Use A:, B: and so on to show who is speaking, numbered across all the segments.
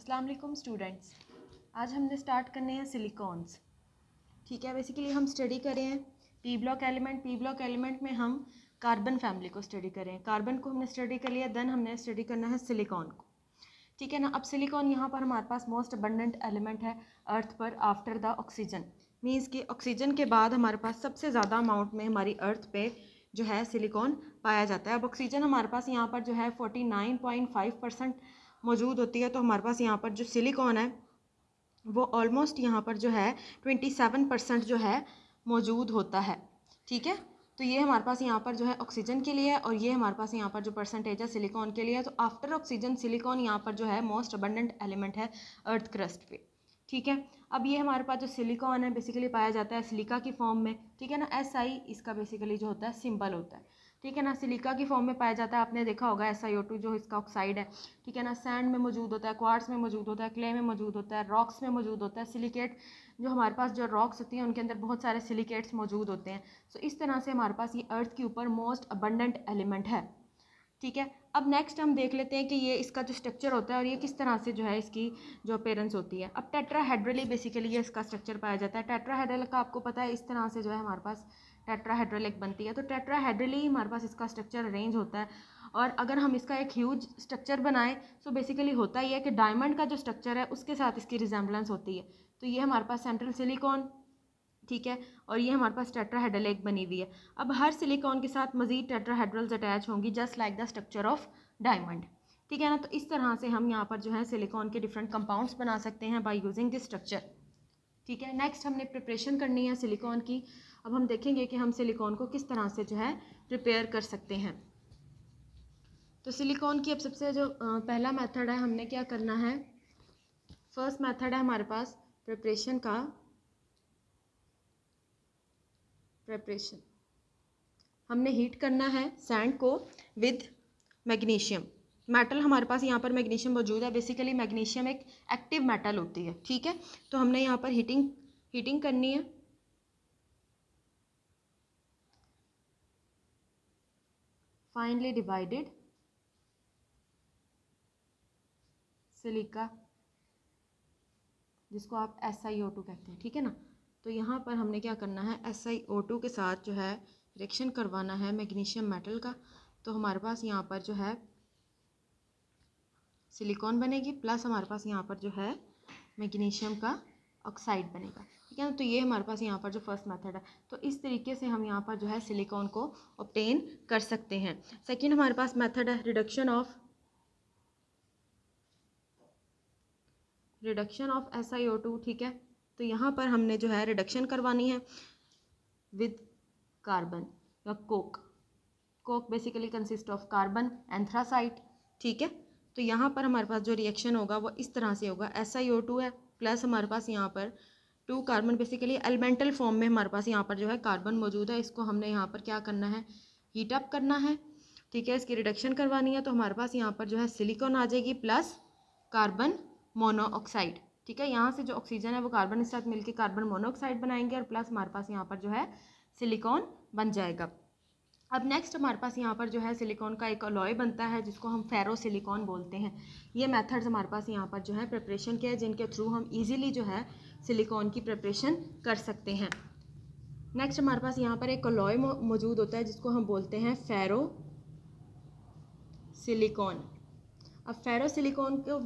A: अस्सलाम वालेकुम स्टूडेंट्स। आज हमने स्टार्ट करने हैं सिलिकॉन्स। ठीक है, बेसिकली हम स्टडी करें P block element. P block element में हम कार्बन फैमिली को स्टडी करें। कार्बन को हमने स्टडी कर लिया, देन हमने स्टडी करना है सिलिकॉन को। ठीक है ना। अब सिलिकॉन यहाँ पर हमारे पास मोस्ट अबंडेंट एलिमेंट है अर्थ पर आफ्टर द ऑक्सीजन। मीन्स कि ऑक्सीजन के बाद हमारे पास सबसे ज़्यादा अमाउंट में हमारी अर्थ पे जो है सिलिकॉन पाया जाता है। अब ऑक्सीजन हमारे पास यहाँ पर जो है 49.5% मौजूद होती है, तो हमारे पास यहाँ पर जो सिलिकॉन है वो ऑलमोस्ट यहाँ पर जो है 27% जो है मौजूद होता है। ठीक है, तो ये हमारे पास यहाँ पर जो है ऑक्सीजन के लिए है और ये हमारे पास यहाँ पर जो परसेंटेज है सिलिकॉन के लिए है। तो आफ्टर ऑक्सीजन सिलिकॉन यहाँ पर जो है मोस्ट अबंडेंट एलिमेंट है अर्थ क्रस्ट पे। ठीक है, अब ये हमारे पास जो सिलिकॉन है बेसिकली पाया जाता है सिलिका की फॉर्म में। ठीक है ना, SI इसका बेसिकली जो होता है सिंबल होता है। ठीक है ना, सिलिका की फॉर्म में पाया जाता है। आपने देखा होगा SiO2 जो इसका ऑक्साइड है। ठीक है ना, सैंड में मौजूद होता है, क्वार्ट्स में मौजूद होता है, क्ले में मौजूद होता है, रॉक्स में मौजूद होता है। सिलिकेट जो हमारे पास जो रॉक्स होती हैं उनके अंदर बहुत सारे सिलिकेट्स मौजूद होते हैं। सो इस तरह से हमारे पास ये अर्थ के ऊपर मोस्ट अबंडेंट एलिमेंट है। ठीक है, अब नेक्स्ट हम देख लेते हैं कि ये इसका जो स्ट्रक्चर होता है और ये किस तरह से जो है इसकी जो अपीयरेंस होती है। अब टेट्राहेड्रली बेसिकली ये इसका स्ट्रक्चर पाया जाता है। टेट्राहेड्रल का आपको पता है इस तरह से जो है हमारे पास टेट्राहेड्रल एक बनती है। तो टेट्राहेड्रली हमारे पास इसका स्ट्रक्चर अरेंज होता है। और अगर हम इसका एक ह्यूज स्ट्रक्चर बनाएं तो बेसिकली होता ही है कि डायमंड का जो स्ट्रक्चर है उसके साथ इसकी रिजेंबलेंस होती है। तो ये हमारे पास सेंट्रल सिलिकॉन, ठीक है, और ये हमारे पास टेट्राहेड्रल एक बनी हुई है। अब हर सिलिकॉन के साथ मजीद टेट्राहेड्रल्स अटैच होंगी just like the structure of diamond. ठीक है ना, तो इस तरह से हम यहाँ पर जो है सिलिकॉन के डिफरेंट कंपाउंड्स बना सकते हैं बाय यूजिंग दिस स्ट्रक्चर। ठीक है, नेक्स्ट हमने प्रिपरेशन करनी है सिलिकॉन की। अब हम देखेंगे कि हम सिलिकॉन को किस तरह से जो है प्रिपेयर कर सकते हैं। तो सिलिकॉन की अब सबसे जो पहला मेथड है, हमने क्या करना है, फर्स्ट मेथड है हमारे पास प्रिपरेशन का। प्रिपरेशन हमने हीट करना है सैंड को विद मैग्नीशियम। मेटल हमारे पास यहाँ पर मैग्नीशियम मौजूद है। बेसिकली मैग्नीशियम एक एक्टिव मेटल होती है। ठीक है, तो हमने यहाँ पर हीटिंग करनी है। फाइनली डिवाइडेड सिलिका जिसको आप SiO2 कहते हैं। ठीक है ना, तो यहाँ पर हमने क्या करना है, SiO2 के साथ जो है रिएक्शन करवाना है मैग्नीशियम मेटल का। तो हमारे पास यहाँ पर जो है सिलिकॉन बनेगी प्लस हमारे पास यहाँ पर जो है मैग्नीशियम का ऑक्साइड बनेगा। ठीक है ना, तो ये हमारे पास यहाँ पर जो फर्स्ट मेथड है। तो इस तरीके से हम यहाँ पर जो है सिलिकॉन को ऑब्टेन कर सकते हैं। सेकेंड हमारे पास मेथड है रिडक्शन ऑफ SiO2। ठीक है, तो यहाँ पर हमने जो है रिडक्शन करवानी है विद कार्बन या Coke basically consist of carbon anthracite. ठीक है, तो यहाँ पर हमारे पास जो रिएक्शन होगा वो इस तरह से होगा, SiO2 है प्लस हमारे पास यहाँ पर 2 कार्बन, बेसिकली एलिमेंटल फॉर्म में हमारे पास यहाँ पर जो है कार्बन मौजूद है। इसको हमने यहाँ पर क्या करना है, हीट अप करना है। ठीक है, इसकी रिडक्शन करवानी है। तो हमारे पास यहाँ पर जो है सिलिकॉन आ जाएगी प्लस कार्बन मोनोऑक्साइड। ठीक है, यहाँ से जो ऑक्सीजन है वो कार्बन के साथ मिलकर कार्बन मोनोऑक्साइड बनाएंगे और प्लस हमारे पास यहाँ पर जो है सिलिकॉन बन जाएगा। अब नेक्स्ट हमारे पास यहाँ पर जो है सिलिकॉन का एक अलॉय बनता है जिसको हम फेरो सिलिकॉन बोलते हैं। ये मेथड्स हमारे पास यहाँ पर जो है प्रिपरेशन के हैं जिनके थ्रू हम इजीली जो है सिलिकॉन की प्रिपरेशन कर सकते हैं। नेक्स्ट हमारे पास यहाँ पर एक अलॉय मौजूद होता है जिसको हम बोलते हैं फेरो सिलिकॉन। अब फेरो सिलिकॉन को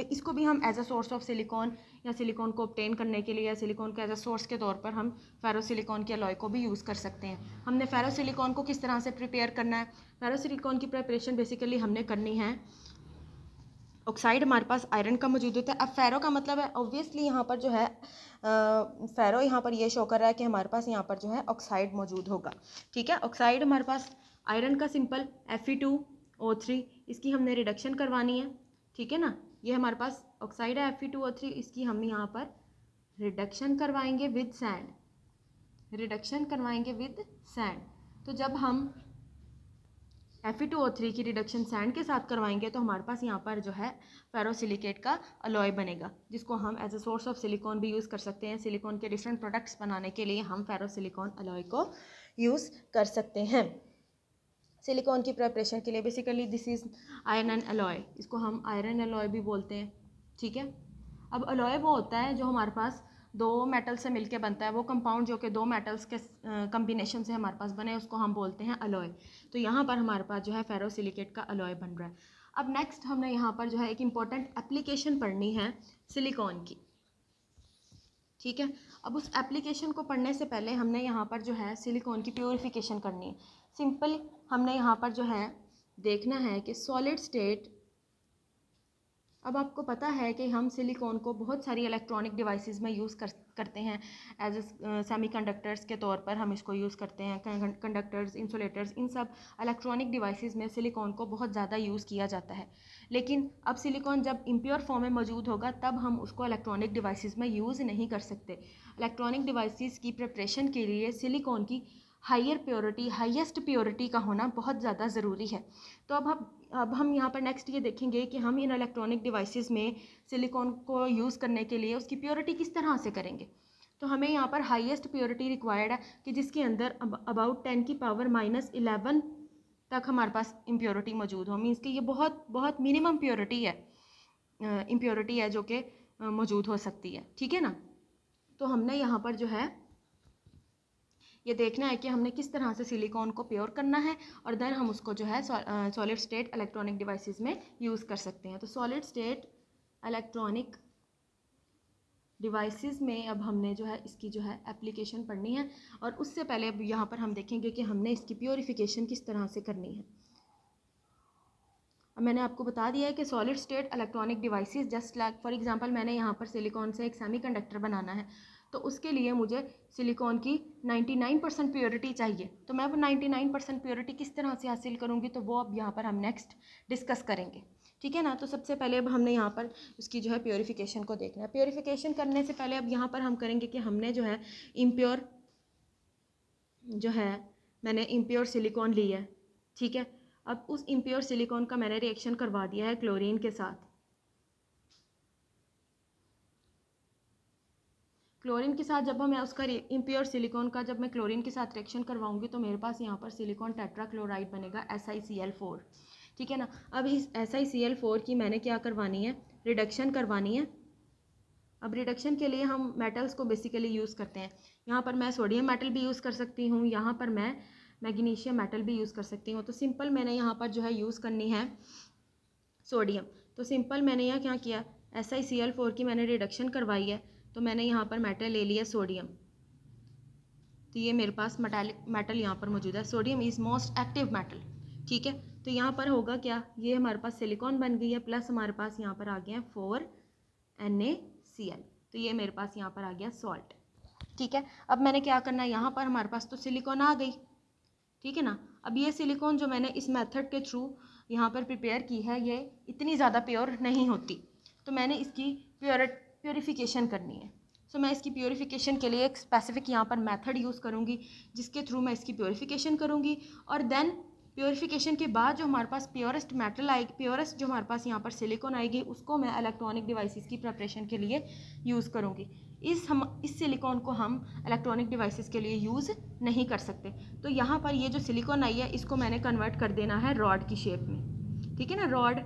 A: इसको भी हम as a source of silicon या सिलिकॉन को ऑब्टेन करने के लिए या सिलिकॉन को एज अ सोर्स के तौर पर हम फेरो सिलिकॉन के अलॉय को भी यूज़ कर सकते हैं। हमने फेरो सिलिकॉन को किस तरह से प्रिपेयर करना है, फेरो सिलिकॉन की प्रिपरेशन बेसिकली हमने करनी है। ऑक्साइड हमारे पास आयरन का मौजूद होता है। अब फेरो का मतलब है ऑब्वियसली यहाँ पर जो है फेरो यहाँ पर ये शो कर रहा है कि हमारे पास यहाँ पर जो है ऑक्साइड मौजूद होगा। ठीक है, ऑक्साइड हमारे पास आयरन का सिंपल Fe2O3, इसकी हमने रिडक्शन करवानी है। ठीक है ना, ये हमारे पास ऑक्साइड है Fe2O3, इसकी हम यहाँ पर रिडक्शन करवाएंगे विद सैंड। तो जब हम Fe2O3 की रिडक्शन सैंड के साथ करवाएंगे तो हमारे पास यहाँ पर जो है फेरोसिलिकेट का अलॉय बनेगा जिसको हम as a source of silicon भी यूज़ कर सकते हैं। सिलिकॉन के डिफरेंट प्रोडक्ट्स बनाने के लिए हम फेरोसिलिकॉन अलॉय को यूज़ कर सकते हैं। सिलिकॉन की प्रिपरेशन के लिए basically this is iron alloy, इसको हम आयरन अलॉय भी बोलते हैं। ठीक है। अब अलॉय वो होता है जो हमारे पास दो मेटल से मिलके बनता है, वो कंपाउंड जो कि दो मेटल्स के कम्बिनेशन से हमारे पास बने, उसको हम बोलते हैं अलॉय। तो यहाँ पर हमारे पास जो है फेरोसिलिकेट का अलॉय बन रहा है। अब नेक्स्ट हमने यहाँ पर जो है एक इम्पॉर्टेंट एप्लीकेशन पढ़नी है सिलिकॉन की, ठीक है। अब उस एप्लीकेशन को पढ़ने से पहले हमने यहाँ पर जो है सिलिकॉन की प्योरीफिकेशन करनी है। सिंपल हमने यहाँ पर जो है देखना है कि सॉलिड स्टेट, अब आपको पता है कि हम सिलिकॉन को बहुत सारी इलेक्ट्रॉनिक डिवाइसेस में यूज़ करते हैं एज सेमीकंडक्टर्स के तौर पर हम इसको यूज़ करते हैं। कंडक्टर्स, इंसुलेटर्स, इन सब इलेक्ट्रॉनिक डिवाइसेस में सिलिकॉन को बहुत ज़्यादा यूज़ किया जाता है। लेकिन अब सिलिकॉन जब इम्प्योर फॉर्म में मौजूद होगा तब हम उसको इलेक्ट्रॉनिक डिवाइसेस में यूज़ नहीं कर सकते। इलेक्ट्रॉनिक डिवाइसेस की प्रिपरेशन के लिए सिलिकॉन की हायर प्योरिटी, हाईएस्ट प्योरिटी का होना बहुत ज़्यादा ज़रूरी है। तो अब हम यहाँ पर नेक्स्ट ये देखेंगे कि हम इन इलेक्ट्रॉनिक डिवाइसेस में सिलिकॉन को यूज़ करने के लिए उसकी प्योरिटी किस तरह से करेंगे। तो हमें यहाँ पर हाईएस्ट प्योरिटी रिक्वायर्ड है कि जिसके अंदर अबाउट 10 की पावर -11 तक हमारे पास इम्प्योरिटी मौजूद हो। मीन्स कि ये बहुत बहुत मिनिमम प्योरिटी है, इम्प्योरिटी है जो कि मौजूद हो सकती है, ठीक है ना। तो हमने यहाँ पर जो है ये देखना है कि हमने किस तरह से सिलिकॉन को प्योर करना है और देन हम उसको जो है सॉलिड स्टेट इलेक्ट्रॉनिक डिवाइसेस में यूज़ कर सकते हैं। तो सॉलिड स्टेट इलेक्ट्रॉनिक डिवाइसेस में अब हमने जो है इसकी जो है एप्लीकेशन पढ़नी है, और उससे पहले अब यहाँ पर हम देखेंगे कि हमने इसकी प्योरीफिकेशन किस तरह से करनी है। अब मैंने आपको बता दिया है कि solid state electronic devices, just like for example मैंने यहाँ पर सिलिकॉन से एक सेमीकंडक्टर बनाना है, तो उसके लिए मुझे सिलिकॉन की 99% प्योरिटी चाहिए। तो मैं वो 99% प्योरिटी किस तरह से हासिल करूँगी, तो वो अब यहाँ पर हम नेक्स्ट डिस्कस करेंगे, ठीक है ना। तो सबसे पहले अब हमने यहाँ पर उसकी जो है प्योरीफिकेशन को देखना है। प्योरीफिकेशन करने से पहले अब यहाँ पर हम करेंगे कि हमने जो है इम्प्योर जो है मैंने इम्प्योर सिलिकॉन ली है, ठीक है। अब उस इम्प्योर सिलिकॉन का मैंने रिएक्शन करवा दिया है क्लोरीन के साथ। क्लोरीन के साथ जब मैं उसका इम्प्योर सिलिकॉन का जब मैं क्लोरीन के साथ रिएक्शन करवाऊंगी तो मेरे पास यहाँ पर सिलिकॉन टेट्राक्लोराइड बनेगा SiCl4, ठीक है ना। अब इस SiCl4 की मैंने क्या करवानी है, रिडक्शन करवानी है। अब रिडक्शन के लिए हम मेटल्स को बेसिकली यूज़ करते हैं। यहाँ पर मैं सोडियम मेटल भी यूज़ कर सकती हूँ, यहाँ पर मैं मैग्नीशियम मेटल भी यूज़ कर सकती हूँ। तो सिंपल मैंने यहाँ पर जो है यूज़ करनी है सोडियम। तो सिंपल मैंने यहाँ क्या किया, SiCl4 की मैंने रिडक्शन करवाई है, तो मैंने यहाँ पर मेटल ले लिया सोडियम। तो ये मेरे पास मेटल यहाँ पर मौजूद है। Sodium is most active metal, ठीक है। तो यहाँ पर होगा क्या, ये हमारे पास सिलिकॉन बन गई है, प्लस हमारे पास यहाँ पर आ गया है 4NaCl। तो ये मेरे पास यहाँ पर आ गया सॉल्ट, ठीक है। अब मैंने क्या करना है, यहाँ पर हमारे पास तो सिलिकॉन आ गई, ठीक है ना। अब ये सिलिकॉन जो मैंने इस मेथड के थ्रू यहाँ पर प्रिपेयर की है, ये इतनी ज़्यादा प्योर नहीं होती, तो मैंने इसकी प्योरीफिकेशन करनी है। सो मैं इसकी प्योरीफिकेशन के लिए एक स्पेसिफिक यहाँ पर मेथड यूज़ करूँगी जिसके थ्रू मैं इसकी प्योरीफिकेशन करूँगी, और देन प्योरीफिकेशन के बाद जो हमारे पास प्योरेस्ट मेटल आएगी, प्योरेस्ट जो हमारे पास यहाँ पर सिलिकॉन आएगी, उसको मैं इलेक्ट्रॉनिक डिवाइसेस की प्रिपरेशन के लिए यूज़ करूँगी। इस सिलिकॉन को हम इलेक्ट्रॉनिक डिवाइसेस के लिए यूज़ नहीं कर सकते। तो यहाँ पर ये जो सिलिकॉन आई है इसको मैंने कन्वर्ट कर देना है रॉड की शेप में, ठीक है ना। रॉड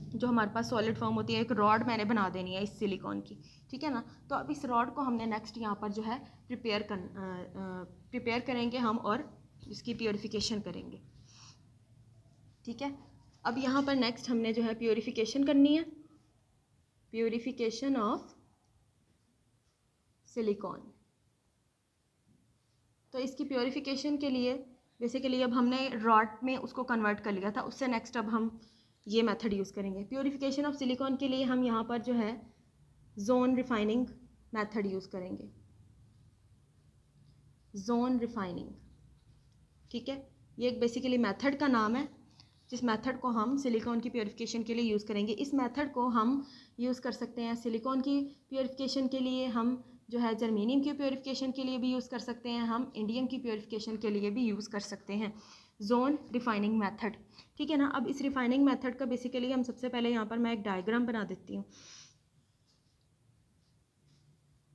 A: जो हमारे पास सॉलिड फॉर्म होती है, एक रॉड मैंने बना देनी है इस सिलिकॉन की, ठीक है ना। तो अब इस रॉड को हमने नेक्स्ट यहाँ पर जो है प्रिपेयर करेंगे हम, और इसकी प्योरीफिकेशन करेंगे, ठीक है। अब यहाँ पर नेक्स्ट हमने जो है प्योरीफिकेशन करनी है, प्योरीफिकेशन ऑफ सिलिकॉन। तो इसकी प्योरीफिकेशन के लिए बेसिकली अब हमने रॉड में उसको कन्वर्ट कर लिया था, उससे नेक्स्ट अब हम ये मेथड यूज़ करेंगे। प्योरीफिकेशन ऑफ सिलिकॉन के लिए हम यहाँ पर जो है जोन रिफाइनिंग मेथड यूज़ करेंगे, जोन रिफाइनिंग, ठीक है। ये एक बेसिकली मेथड का नाम है जिस मेथड को हम सिलिकॉन की प्योरीफिकेशन के लिए यूज़ करेंगे। इस मेथड को हम यूज़ कर सकते हैं सिलिकॉन की प्योरीफिकेशन के लिए, हम जो है जर्मेनियम की प्योरीफिकेशन के लिए भी यूज़ कर सकते हैं, हम इंडियम की प्योरीफिकेशन के लिए भी यूज़ कर सकते हैं जोन रिफाइनिंग मेथड, ठीक है ना। अब इस रिफाइनिंग मेथड का बेसिकली हम सबसे पहले यहाँ पर मैं एक डायग्राम बना देती हूँ।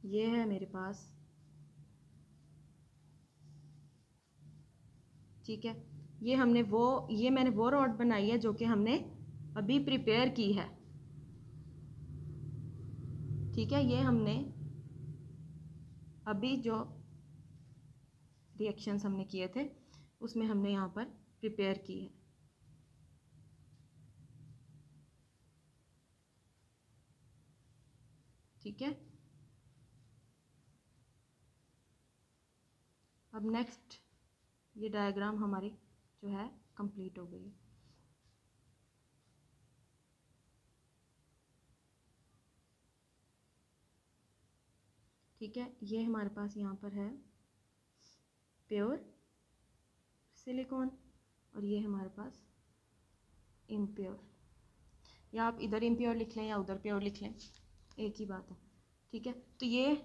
A: ये है मेरे पास, ठीक है। ये मैंने वो रॉड बनाई है जो कि हमने अभी प्रिपेयर की है, ठीक है, ये हमने अभी जो रिएक्शंस हमने किए थे उसमें हमने यहाँ पर प्रिपेयर की है। ठीक है, अब नेक्स्ट ये डायग्राम हमारी जो है कंप्लीट हो गई है। ठीक है, ये हमारे पास यहाँ पर है प्योर सिलिकॉन और ये हमारे पास इम्प्योर, या आप इधर इम्प्योर लिख लें या उधर प्योर लिख लें, एक ही बात है। ठीक है, तो ये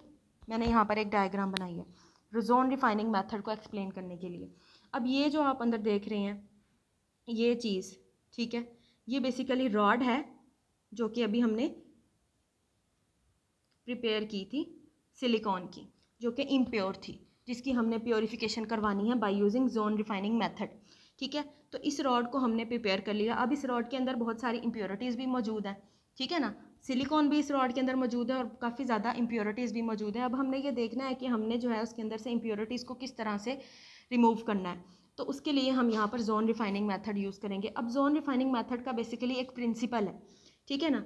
A: मैंने यहाँ पर एक डायग्राम बनाई है जोन रिफाइनिंग मेथड को एक्सप्लेन करने के लिए। अब ये जो आप अंदर देख रहे हैं ये चीज़, ठीक है, ये बेसिकली रॉड है जो कि अभी हमने प्रिपेयर की थी सिलिकॉन की, जो कि इम्प्योर थी, जिसकी हमने प्योरिफिकेशन करवानी है by using zone refining method. ठीक है, तो इस रॉड को हमने प्रिपेयर कर लिया। अब इस रॉड के अंदर बहुत सारी इम्प्योरिटीज़ भी मौजूद हैं, ठीक है ना, सिलिकॉन भी इस रॉड के अंदर मौजूद है और काफ़ी ज़्यादा इम्प्योरिटीज़ भी मौजूद है। अब हमने ये देखना है कि हमने जो है उसके अंदर से इम्प्योरिटीज़ को किस तरह से रिमूव करना है, तो उसके लिए हम यहाँ पर जोन रिफाइनिंग मेथड यूज़ करेंगे। अब जोन रिफाइनिंग मेथड का बेसिकली एक प्रिंसिपल है, ठीक है ना,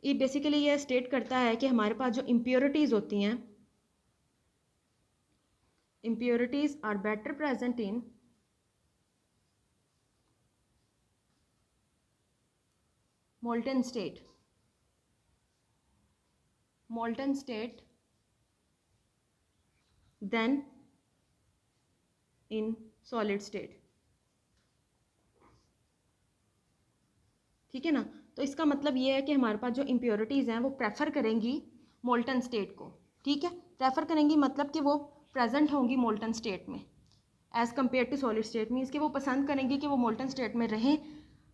A: ये बेसिकली ये स्टेट करता है कि हमारे पास जो इम्प्योरिटीज़ होती हैं, impurities are better present in molten state than in solid state। ठीक है ना, तो इसका मतलब ये है कि हमारे पास जो इम्प्योरिटीज़ हैं वो प्रेफर करेंगी मोल्टन स्टेट को। ठीक है, प्रेफर करेंगी मतलब कि वो प्रेजेंट होंगी मोल्टन स्टेट में as compare to solid state में, इसके वो पसंद करेंगी कि वो मोल्टन स्टेट में रहें,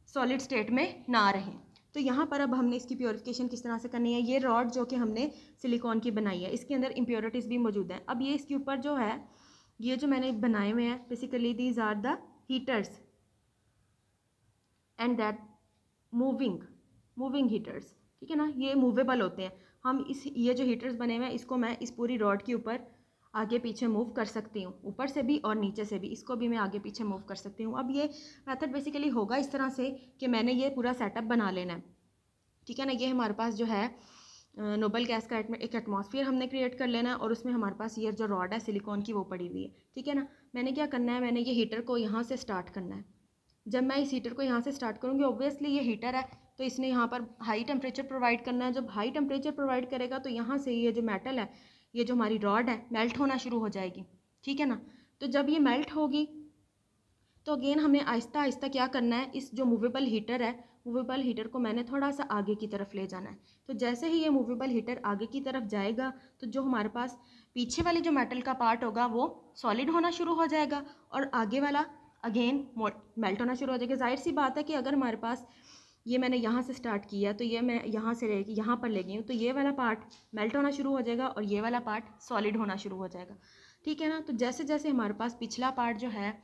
A: सॉलिड स्टेट में ना रहें। तो यहाँ पर अब हमने इसकी प्योरिफिकेशन किस तरह से करनी है, ये रॉड जो कि हमने सिलिकॉन की बनाई है इसके अंदर इम्प्योरिटीज़ भी मौजूद हैं। अब ये इसके ऊपर जो है ये जो मैंने बनाए हुए हैं basically these are the heaters and that moving heaters. ठीक है ना, ये मूवेबल होते हैं। हम ये जो हीटर्स बने हुए हैं इसको मैं इस पूरी रॉड के ऊपर आगे पीछे मूव कर सकती हूँ, ऊपर से भी और नीचे से भी, इसको भी मैं आगे पीछे मूव कर सकती हूँ। अब ये मेथड बेसिकली होगा इस तरह से कि मैंने ये पूरा सेटअप बना लेना है। ठीक है ना, ये हमारे पास जो है नोबल गैस का एक एटमॉस्फेयर हमने क्रिएट कर लेना है और उसमें हमारे पास ये जो रॉड है सिलिकॉन की वो पड़ी हुई है। ठीक है ना, मैंने क्या करना है, मैंने ये हीटर को यहाँ से स्टार्ट करना है। जब मैं इस हीटर को यहाँ से स्टार्ट करूँगी, ऑब्वियसली ये हीटर है तो इसने यहाँ पर हाई टेम्परेचर प्रोवाइड करना है। जब हाई टेम्परेचर प्रोवाइड करेगा तो यहाँ से ये जो मेटल है, ये जो हमारी रॉड है, मेल्ट होना शुरू हो जाएगी। ठीक है ना, तो जब ये मेल्ट होगी तो अगेन हमें आहिस्ता आहिस्ता क्या करना है, इस जो मूवेबल हीटर है, मूवेबल हीटर को मैंने थोड़ा सा आगे की तरफ ले जाना है। तो जैसे ही ये मूवेबल हीटर आगे की तरफ जाएगा तो जो हमारे पास पीछे वाली जो मेटल का पार्ट होगा वो सॉलिड होना शुरू हो जाएगा और आगे वाला अगेन मेल्ट होना शुरू हो जाएगा। जाहिर सी बात है कि अगर हमारे पास ये मैंने यहाँ से स्टार्ट किया तो ये मैं यहाँ से लेके यहाँ पर ले गई हूँ, तो ये वाला पार्ट मेल्ट होना शुरू हो जाएगा और ये वाला पार्ट सॉलिड होना शुरू हो जाएगा। ठीक है ना, तो जैसे जैसे हमारे पास पिछला पार्ट जो है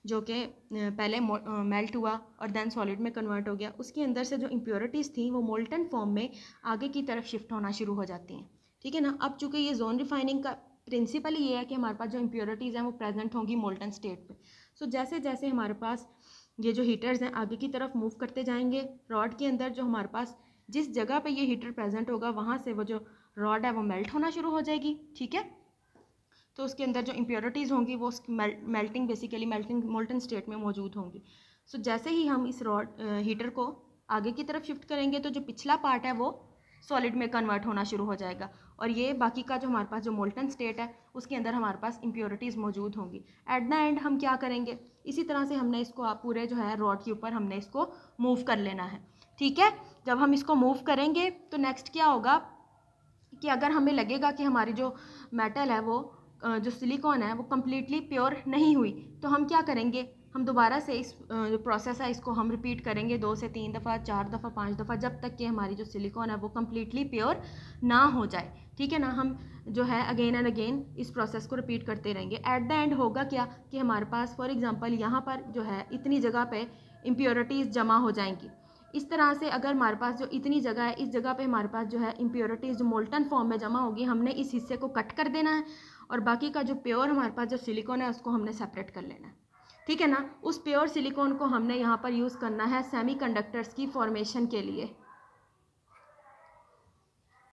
A: जो कि पहले मेल्ट हुआ और देन सॉलिड में कन्वर्ट हो गया, उसके अंदर से जो इम्प्योरिटीज़ थी वो मोल्टन फॉर्म में आगे की तरफ शिफ्ट होना शुरू हो जाती हैं। ठीक है ना, अब चूँकि ये जोन रिफाइनिंग का प्रिंसिपल ये है कि हमारे पास जो इम्प्योरिटीज़ हैं वो प्रेजेंट होंगी मोल्टन स्टेट पे। सो जैसे जैसे हमारे पास ये जो हीटर्स हैं आगे की तरफ मूव करते जाएंगे, रॉड के अंदर जो हमारे पास जिस जगह पे ये हीटर प्रेजेंट होगा वहाँ से वो जो रॉड है वो मेल्ट होना शुरू हो जाएगी। ठीक है, तो उसके अंदर जो इम्प्योरिटीज़ होंगी वो melting basically melting molten state में मौजूद होंगी। सो जैसे ही हम इस रॉड हीटर को आगे की तरफ शिफ्ट करेंगे तो जो पिछला पार्ट है वो सॉलिड में कन्वर्ट होना शुरू हो जाएगा और ये बाकी का जो हमारे पास जो मोल्टन स्टेट है उसके अंदर हमारे पास इम्प्योरिटीज़ मौजूद होंगी। एट द एंड हम क्या करेंगे, इसी तरह से हमने इसको आप पूरे जो है रॉड के ऊपर हमने इसको मूव कर लेना है। ठीक है, जब हम इसको मूव करेंगे तो नेक्स्ट क्या होगा कि अगर हमें लगेगा कि हमारी जो मेटल है वो जो सिलिकॉन है वो कम्प्लीटली प्योर नहीं हुई, तो हम क्या करेंगे, हम दोबारा से इस जो प्रोसेस है इसको हम रिपीट करेंगे 2 से 3 दफ़ा, 4 दफ़ा, 5 दफ़ा, जब तक कि हमारी जो सिलिकॉन है वो कम्प्लीटली प्योर ना हो जाए। ठीक है ना, हम जो है अगेन एंड अगेन इस प्रोसेस को रिपीट करते रहेंगे। एट द एंड होगा क्या कि हमारे पास फॉर एग्जांपल यहाँ पर जो है इतनी जगह पे इम्प्योरिटीज़ जमा हो जाएंगी। इस तरह से अगर हमारे पास जो इतनी जगह है, इस जगह पे हमारे पास जो है इम्प्योरिटीज़ जो मोल्टन फॉर्म में जमा होगी, हमने इस हिस्से को कट कर देना है और बाकी का जो प्योर हमारे पास जो सिलिकॉन है उसको हमने सेपरेट कर लेना है। ठीक है ना। उस प्योर सिलिकॉन को हमने यहाँ पर यूज़ करना है सेमीकंडक्टर्स की फॉर्मेशन के लिए।